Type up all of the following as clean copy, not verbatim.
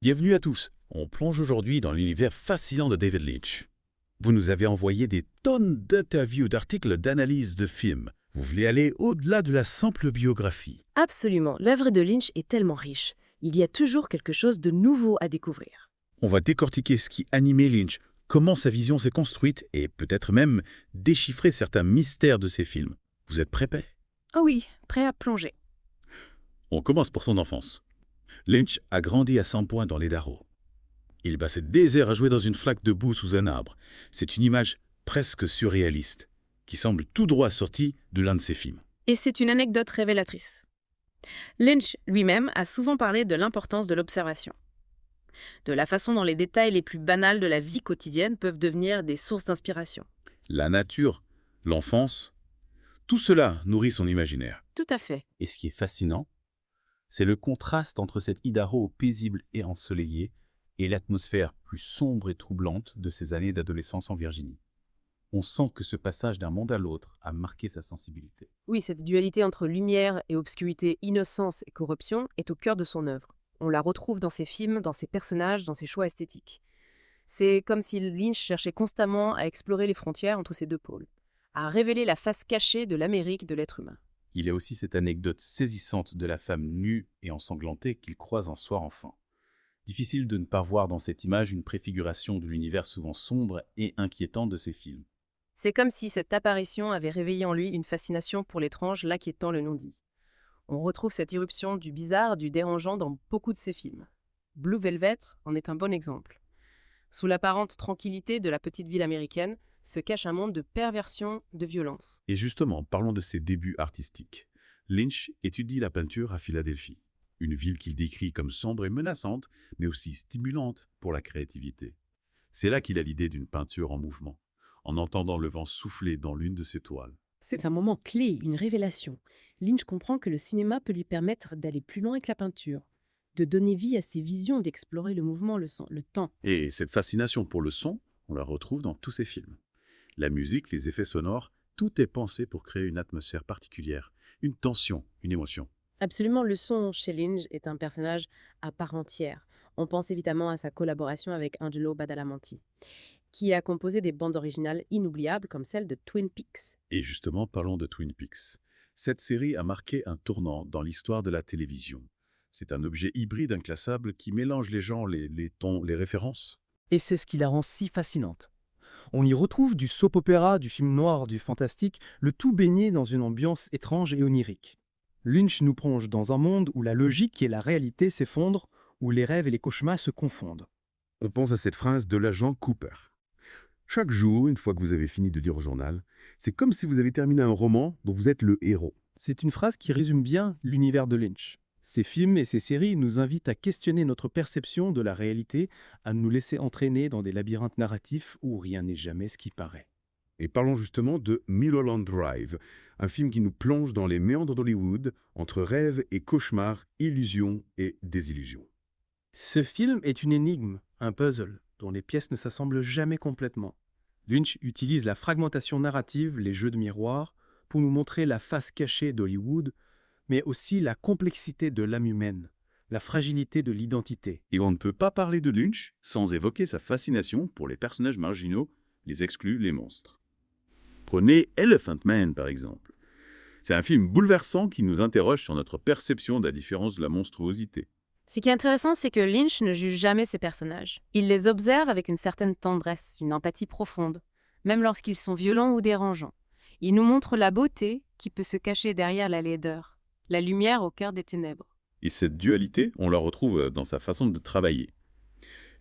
Bienvenue à tous. On plonge aujourd'hui dans l'univers fascinant de David Lynch. Vous nous avez envoyé des tonnes d'interviews, d'articles, d'analyses de films. Vous voulez aller au-delà de la simple biographie. Absolument, l'œuvre de Lynch est tellement riche. Il y a toujours quelque chose de nouveau à découvrir. On va décortiquer ce qui animait Lynch, comment sa vision s'est construite et peut-être même déchiffrer certains mystères de ses films. Vous êtes prêts? Oh oui, prêt à plonger. On commence pour son enfance. Lynch a grandi à 100 points dans l'Idaho. Il passait des heures à jouer dans une flaque de boue sous un arbre. C'est une image presque surréaliste, qui semble tout droit sortie de l'un de ses films. Et c'est une anecdote révélatrice. Lynch lui-même a souvent parlé de l'importance de l'observation, de la façon dont les détails les plus banals de la vie quotidienne peuvent devenir des sources d'inspiration. La nature, l'enfance, tout cela nourrit son imaginaire. Tout à fait. Et ce qui est fascinant, c'est le contraste entre cet Idaho paisible et ensoleillé et l'atmosphère plus sombre et troublante de ses années d'adolescence en Virginie. On sent que ce passage d'un monde à l'autre a marqué sa sensibilité. Oui, cette dualité entre lumière et obscurité, innocence et corruption est au cœur de son œuvre. On la retrouve dans ses films, dans ses personnages, dans ses choix esthétiques. C'est comme si Lynch cherchait constamment à explorer les frontières entre ces deux pôles, à révéler la face cachée de l'Amérique de l'être humain. Il y a aussi cette anecdote saisissante de la femme nue et ensanglantée qu'il croise un soir enfant. Difficile de ne pas voir dans cette image une préfiguration de l'univers souvent sombre et inquiétant de ses films. C'est comme si cette apparition avait réveillé en lui une fascination pour l'étrange, l'inquiétant, le non-dit. On retrouve cette irruption du bizarre, du dérangeant dans beaucoup de ses films. Blue Velvet en est un bon exemple. Sous l'apparente tranquillité de la petite ville américaine se cache un monde de perversion, de violence. Et justement, parlons de ses débuts artistiques. Lynch étudie la peinture à Philadelphie, une ville qu'il décrit comme sombre et menaçante, mais aussi stimulante pour la créativité. C'est là qu'il a l'idée d'une peinture en mouvement, en entendant le vent souffler dans l'une de ses toiles. C'est un moment clé, une révélation. Lynch comprend que le cinéma peut lui permettre d'aller plus loin que la peinture, de donner vie à ses visions, d'explorer le mouvement, le son, le temps. Et cette fascination pour le son, on la retrouve dans tous ses films. La musique, les effets sonores, tout est pensé pour créer une atmosphère particulière, une tension, une émotion. Absolument, le son chez Lynch est un personnage à part entière. On pense évidemment à sa collaboration avec Angelo Badalamenti, qui a composé des bandes originales inoubliables comme celle de Twin Peaks. Et justement, parlons de Twin Peaks. Cette série a marqué un tournant dans l'histoire de la télévision. C'est un objet hybride inclassable qui mélange les genres, les tons, les références. Et c'est ce qui la rend si fascinante. On y retrouve du soap-opéra, du film noir, du fantastique, le tout baigné dans une ambiance étrange et onirique. Lynch nous plonge dans un monde où la logique et la réalité s'effondrent, où les rêves et les cauchemars se confondent. On pense à cette phrase de l'agent Cooper. Chaque jour, une fois que vous avez fini de lire au journal, c'est comme si vous avez terminé un roman dont vous êtes le héros. C'est une phrase qui résume bien l'univers de Lynch. Ses films et ses séries nous invitent à questionner notre perception de la réalité, à nous laisser entraîner dans des labyrinthes narratifs où rien n'est jamais ce qui paraît. Et parlons justement de Mulholland Drive, un film qui nous plonge dans les méandres d'Hollywood, entre rêves et cauchemars, illusions et désillusions. Ce film est une énigme, un puzzle, dont les pièces ne s'assemblent jamais complètement. Lynch utilise la fragmentation narrative, les jeux de miroir, pour nous montrer la face cachée d'Hollywood, mais aussi la complexité de l'âme humaine, la fragilité de l'identité. Et on ne peut pas parler de Lynch sans évoquer sa fascination pour les personnages marginaux, les exclus, les monstres. Prenez Elephant Man, par exemple. C'est un film bouleversant qui nous interroge sur notre perception de la différence de la monstruosité. Ce qui est intéressant, c'est que Lynch ne juge jamais ses personnages. Il les observe avec une certaine tendresse, une empathie profonde, même lorsqu'ils sont violents ou dérangeants. Il nous montre la beauté qui peut se cacher derrière la laideur, la lumière au cœur des ténèbres. Et cette dualité, on la retrouve dans sa façon de travailler.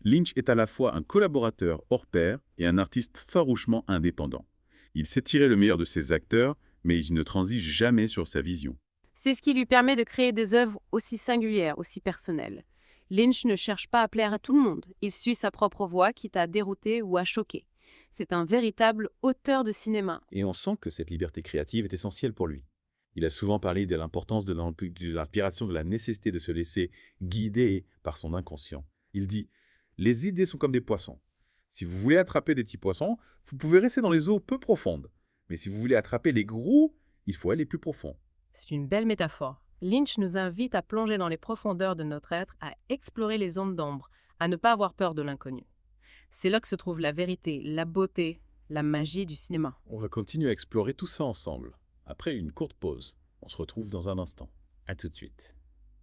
Lynch est à la fois un collaborateur hors pair et un artiste farouchement indépendant. Il sait tirer le meilleur de ses acteurs, mais il ne transige jamais sur sa vision. C'est ce qui lui permet de créer des œuvres aussi singulières, aussi personnelles. Lynch ne cherche pas à plaire à tout le monde. Il suit sa propre voie, quitte à dérouter ou à choquer. C'est un véritable auteur de cinéma. Et on sent que cette liberté créative est essentielle pour lui. Il a souvent parlé de l'importance de l'inspiration, de la nécessité de se laisser guider par son inconscient. Il dit « Les idées sont comme des poissons. Si vous voulez attraper des petits poissons, vous pouvez rester dans les eaux peu profondes. Mais si vous voulez attraper les gros, il faut aller plus profond. » C'est une belle métaphore. Lynch nous invite à plonger dans les profondeurs de notre être, à explorer les zones d'ombre, à ne pas avoir peur de l'inconnu. C'est là que se trouve la vérité, la beauté, la magie du cinéma. On va continuer à explorer tout ça ensemble. Après une courte pause, on se retrouve dans un instant. À tout de suite.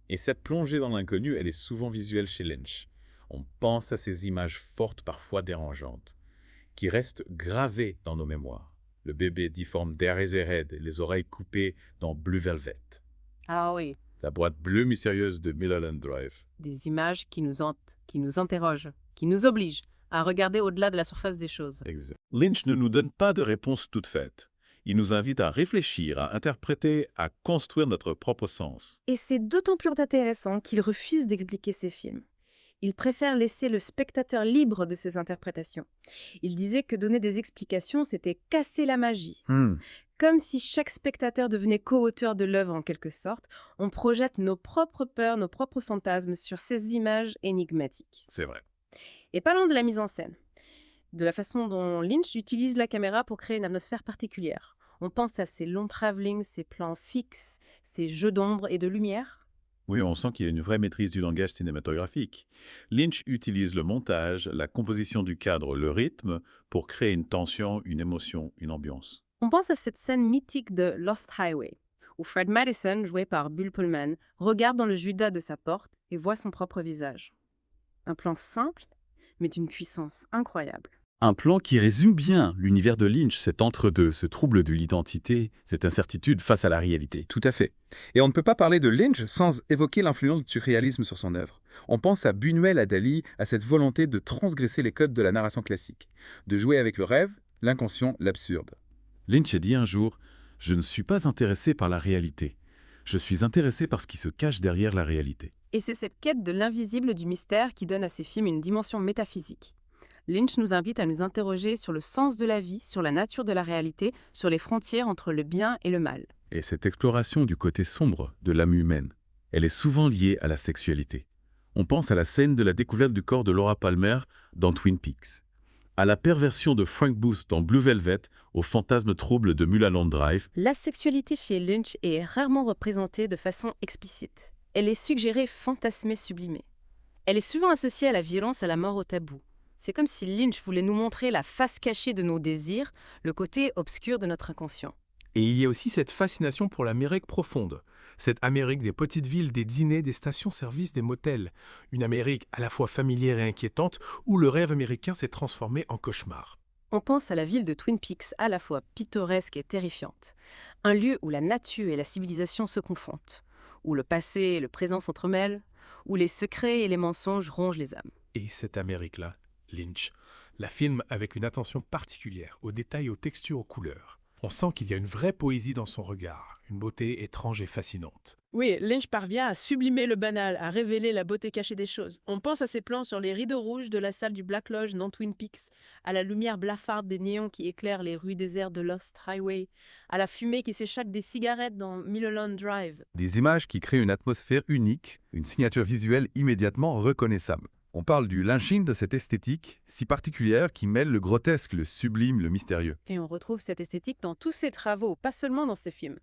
Et cette plongée dans l'inconnu, elle est souvent visuelle chez Lynch. On pense à ces images fortes, parfois dérangeantes, qui restent gravées dans nos mémoires. Le bébé difforme d'Eraserhead et les oreilles coupées dans Blue Velvet. Ah oui, La boîte bleue mystérieuse de Mulholland Drive. des images qui nous hantent, qui nous interrogent, qui nous obligent à regarder au-delà de la surface des choses. Exact. Lynch ne nous donne pas de réponse toute faite. Il nous invite à réfléchir, à interpréter, à construire notre propre sens. Et c'est d'autant plus intéressant qu'il refuse d'expliquer ses films. Il préfère laisser le spectateur libre de ses interprétations. Il disait que donner des explications, c'était casser la magie. Comme si chaque spectateur devenait co-auteur de l'œuvre en quelque sorte, on projette nos propres peurs, nos propres fantasmes sur ces images énigmatiques. C'est vrai. Et parlons de la mise en scène, de la façon dont Lynch utilise la caméra pour créer une atmosphère particulière. On pense à ces longs travelling, ces plans fixes, ces jeux d'ombre et de lumière. Oui, on sent qu'il y a une vraie maîtrise du langage cinématographique. Lynch utilise le montage, la composition du cadre, le rythme pour créer une tension, une émotion, une ambiance. On pense à cette scène mythique de Lost Highway, où Fred Madison, joué par Bill Pullman, regarde dans le Judas de sa porte et voit son propre visage. Un plan simple, mais d'une puissance incroyable. Un plan qui résume bien l'univers de Lynch, cet entre-deux, ce trouble de l'identité, cette incertitude face à la réalité. Tout à fait. Et on ne peut pas parler de Lynch sans évoquer l'influence du surréalisme sur son œuvre. On pense à Buñuel, à Dali, à cette volonté de transgresser les codes de la narration classique, de jouer avec le rêve, l'inconscient, l'absurde. Lynch a dit un jour « Je ne suis pas intéressé par la réalité. Je suis intéressé par ce qui se cache derrière la réalité. » Et c'est cette quête de l'invisible, du mystère, qui donne à ces films une dimension métaphysique. Lynch nous invite à nous interroger sur le sens de la vie, sur la nature de la réalité, sur les frontières entre le bien et le mal. Et cette exploration du côté sombre de l'âme humaine, elle est souvent liée à la sexualité. On pense à la scène de la découverte du corps de Laura Palmer dans Twin Peaks, à la perversion de Frank Booth dans Blue Velvet, au fantasme trouble de Mulholland Drive. La sexualité chez Lynch est rarement représentée de façon explicite. Elle est suggérée, fantasmée, sublimée. Elle est souvent associée à la violence, à la mort, au tabou. C'est comme si Lynch voulait nous montrer la face cachée de nos désirs, le côté obscur de notre inconscient. Et il y a aussi cette fascination pour l'Amérique profonde. Cette Amérique des petites villes, des dîners, des stations-service, des motels. Une Amérique à la fois familière et inquiétante, où le rêve américain s'est transformé en cauchemar. On pense à la ville de Twin Peaks, à la fois pittoresque et terrifiante. Un lieu où la nature et la civilisation se confrontent, où le passé et le présent s'entremêlent, où les secrets et les mensonges rongent les âmes. Et cette Amérique-là, Lynch la filme avec une attention particulière aux détails, aux textures, aux couleurs. On sent qu'il y a une vraie poésie dans son regard, une beauté étrange et fascinante. Oui, Lynch parvient à sublimer le banal, à révéler la beauté cachée des choses. On pense à ses plans sur les rideaux rouges de la salle du Black Lodge dans Twin Peaks, à la lumière blafarde des néons qui éclairent les rues désertes de Lost Highway, à la fumée qui s'échappe des cigarettes dans Mulholland Drive. Des images qui créent une atmosphère unique, une signature visuelle immédiatement reconnaissable. On parle du lynching de cette esthétique si particulière qui mêle le grotesque, le sublime, le mystérieux. Et on retrouve cette esthétique dans tous ses travaux, pas seulement dans ses films.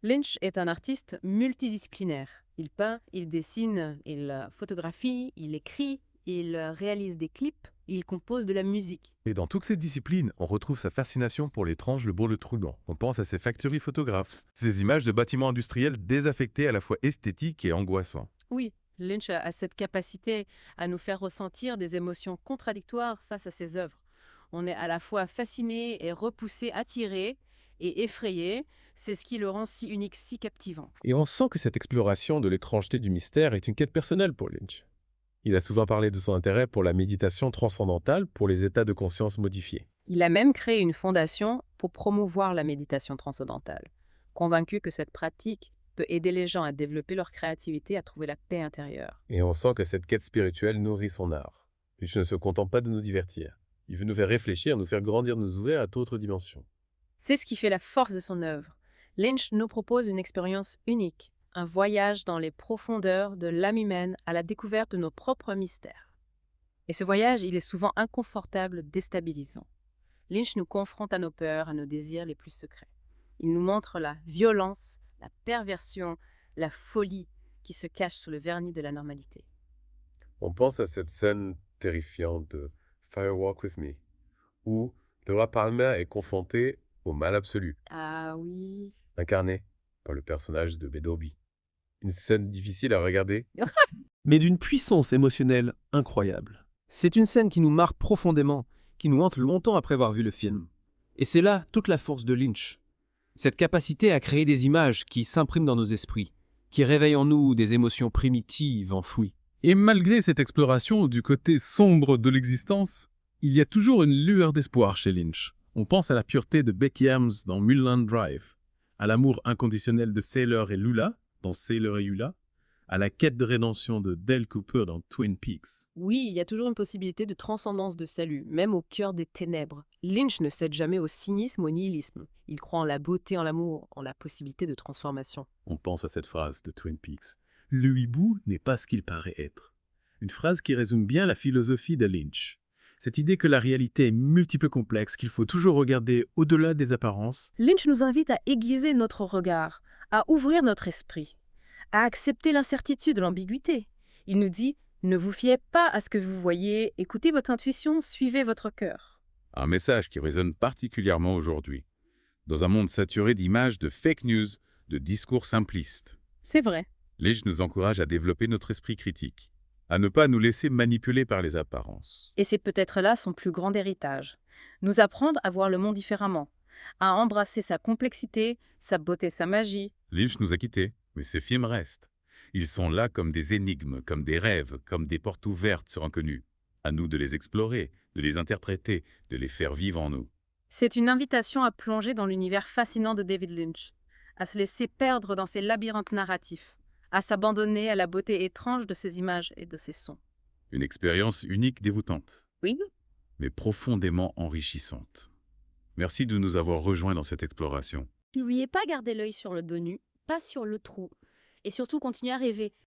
Lynch est un artiste multidisciplinaire. Il peint, il dessine, il photographie, il écrit, il réalise des clips, il compose de la musique. Et dans toutes ces disciplines, on retrouve sa fascination pour l'étrange, le beau, le troublant. On pense à ses factory photographes, ces images de bâtiments industriels désaffectés à la fois esthétiques et angoissants. Oui, Lynch a cette capacité à nous faire ressentir des émotions contradictoires face à ses œuvres. On est à la fois fasciné et repoussé, attiré et effrayé. C'est ce qui le rend si unique, si captivant. Et on sent que cette exploration de l'étrangeté du mystère est une quête personnelle pour Lynch. Il a souvent parlé de son intérêt pour la méditation transcendantale, pour les états de conscience modifiés. Il a même créé une fondation pour promouvoir la méditation transcendantale, convaincu que cette pratique peut aider les gens à développer leur créativité, à trouver la paix intérieure. Et on sent que cette quête spirituelle nourrit son art. Lynch ne se contente pas de nous divertir. Il veut nous faire réfléchir, nous faire grandir, nous ouvrir à d'autres dimensions. C'est ce qui fait la force de son œuvre. Lynch nous propose une expérience unique, un voyage dans les profondeurs de l'âme humaine à la découverte de nos propres mystères. Et ce voyage, il est souvent inconfortable, déstabilisant. Lynch nous confronte à nos peurs, à nos désirs les plus secrets. Il nous montre la violence, la perversion, la folie qui se cache sous le vernis de la normalité. On pense à cette scène terrifiante de Fire Walk With Me, où le roi Palmer est confronté au mal absolu, Ah oui. incarné par le personnage de Bedoby. Une scène difficile à regarder, Mais d'une puissance émotionnelle incroyable. C'est une scène qui nous marque profondément, qui nous hante longtemps après avoir vu le film. Et c'est là toute la force de Lynch. Cette capacité à créer des images qui s'impriment dans nos esprits, qui réveillent en nous des émotions primitives enfouies. Et malgré cette exploration du côté sombre de l'existence, il y a toujours une lueur d'espoir chez Lynch. On pense à la pureté de Becky Hams dans Mulholland Drive, à l'amour inconditionnel de Sailor et Lula dans Sailor et Eula, à la quête de rédemption de Dale Cooper dans Twin Peaks. Oui, il y a toujours une possibilité de transcendance de salut, même au cœur des ténèbres. Lynch ne cède jamais au cynisme, au nihilisme. Il croit en la beauté, en l'amour, en la possibilité de transformation. On pense à cette phrase de Twin Peaks. Le hibou n'est pas ce qu'il paraît être. Une phrase qui résume bien la philosophie de Lynch. Cette idée que la réalité est multiple complexe, qu'il faut toujours regarder au-delà des apparences. Lynch nous invite à aiguiser notre regard, à ouvrir notre esprit, à accepter l'incertitude, l'ambiguïté. Il nous dit « Ne vous fiez pas à ce que vous voyez, écoutez votre intuition, suivez votre cœur ». Un message qui résonne particulièrement aujourd'hui, dans un monde saturé d'images de fake news, de discours simplistes. C'est vrai. Lynch nous encourage à développer notre esprit critique, à ne pas nous laisser manipuler par les apparences. Et c'est peut-être là son plus grand héritage. Nous apprendre à voir le monde différemment, à embrasser sa complexité, sa beauté, sa magie. Lynch nous a quittés, mais ses films restent. Ils sont là comme des énigmes, comme des rêves, comme des portes ouvertes sur l'inconnu. À nous de les explorer, de les interpréter, de les faire vivre en nous. C'est une invitation à plonger dans l'univers fascinant de David Lynch, à se laisser perdre dans ses labyrinthes narratifs, à s'abandonner à la beauté étrange de ses images et de ses sons. Une expérience unique, déroutante, Oui. mais profondément enrichissante. Merci de nous avoir rejoints dans cette exploration. N'oubliez pas, garder l'œil sur le dos nu, pas sur le trou. Et surtout, continuez à rêver.